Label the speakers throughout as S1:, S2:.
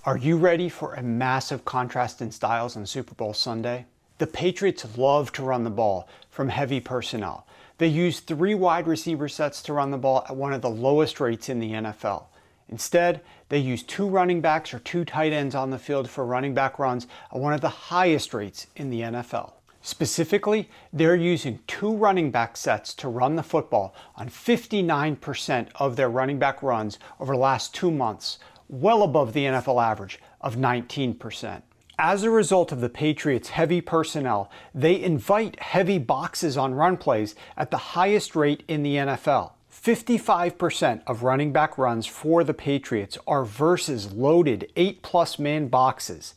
S1: Are you ready for a massive contrast in styles on Super Bowl Sunday? The Patriots love to run the ball from heavy personnel. They use 3 wide receiver sets to run the ball at one of the lowest rates in the NFL. Instead, they use 2 running backs or 2 tight ends on the field for running back runs at one of the highest rates in the NFL. Specifically, they're using 2 running back sets to run the football on 59% of their running back runs over the last 2 months, well above the NFL average of 19%. As a result of the Patriots' heavy personnel, they invite heavy boxes on run plays at the highest rate in the NFL. 55% of running back runs for the Patriots are versus loaded 8+ man boxes.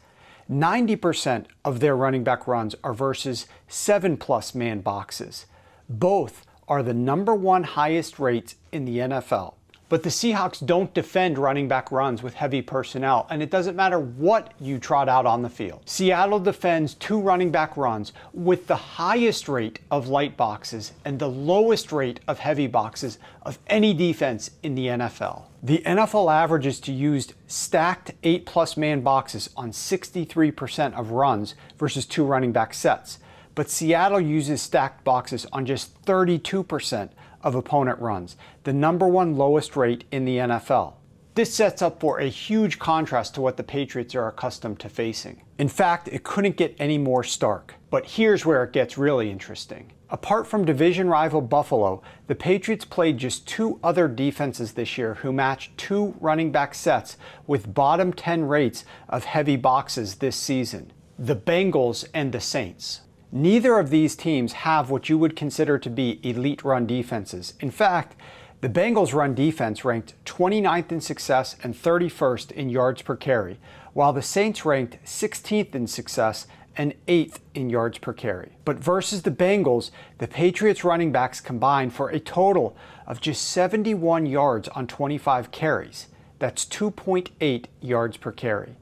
S1: 90% of their running back runs are versus 7+ man boxes. Both are the #1 highest rates in the NFL. But the Seahawks don't defend running back runs with heavy personnel, and it doesn't matter what you trot out on the field. Seattle defends 2 running back runs with the highest rate of light boxes and the lowest rate of heavy boxes of any defense in the NFL. The NFL averages to use stacked 8+ man boxes on 63% of runs versus 2 running back sets. But Seattle uses stacked boxes on just 32% of opponent runs, the #1 lowest rate in the NFL. This sets up for a huge contrast to what the Patriots are accustomed to facing. In fact, it couldn't get any more stark. But here's where it gets really interesting. Apart from division rival Buffalo, the Patriots played just 2 other defenses this year who matched 2 running back sets with bottom 10 rates of heavy boxes this season: the Bengals and the Saints. Neither of these teams have what you would consider to be elite run defenses. In fact, the Bengals' run defense ranked 29th in success and 31st in yards per carry, while the Saints ranked 16th in success and 8th in yards per carry. But versus the Bengals, the Patriots running backs combined for a total of just 71 yards on 25 carries. That's 2.8 yards per carry.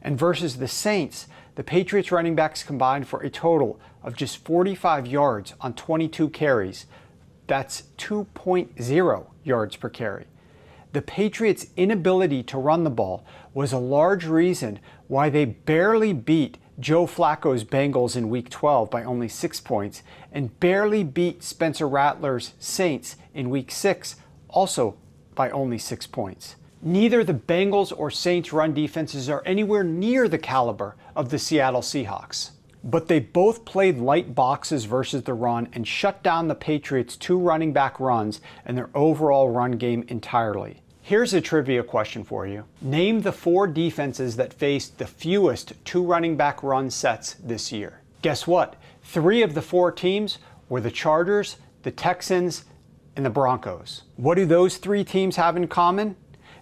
S1: And versus the Saints, the Patriots running backs combined for a total of just 45 yards on 22 carries. That's 2.0 yards per carry. The Patriots' inability to run the ball was a large reason why they barely beat Joe Flacco's Bengals in Week 12 by only 6 points and barely beat Spencer Rattler's Saints in Week 6, also by only 6 points. Neither the Bengals or Saints run defenses are anywhere near the caliber of the Seattle Seahawks. But they both played light boxes versus the run and shut down the Patriots' 2 running back runs and their overall run game entirely. Here's a trivia question for you. Name the 4 defenses that faced the fewest 2 running back run sets this year. Guess what? 3 of the 4 teams were the Chargers, the Texans, and the Broncos. What do those 3 teams have in common?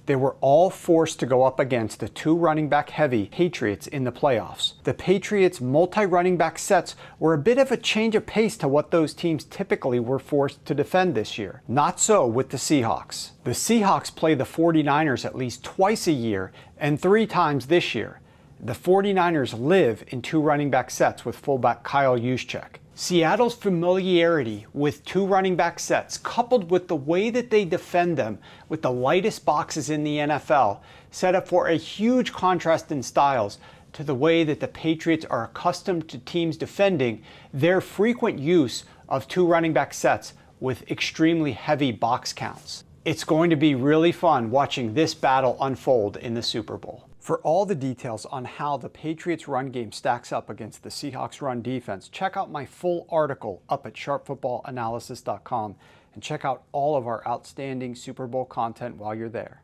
S1: They were all forced to go up against the 2 running back heavy Patriots in the playoffs. The Patriots' multi-running back sets were a bit of a change of pace to what those teams typically were forced to defend this year. Not so with the Seahawks. The Seahawks play the 49ers at least twice a year and 3 times this year. The 49ers live in 2 running back sets with fullback Kyle Juszczyk. Seattle's familiarity with 2 running back sets, coupled with the way that they defend them with the lightest boxes in the NFL, set up for a huge contrast in styles to the way that the Patriots are accustomed to teams defending their frequent use of 2 running back sets with extremely heavy box counts. It's going to be really fun watching this battle unfold in the Super Bowl. For all the details on how the Patriots run game stacks up against the Seahawks run defense, check out my full article up at sharpfootballanalysis.com and check out all of our outstanding Super Bowl content while you're there.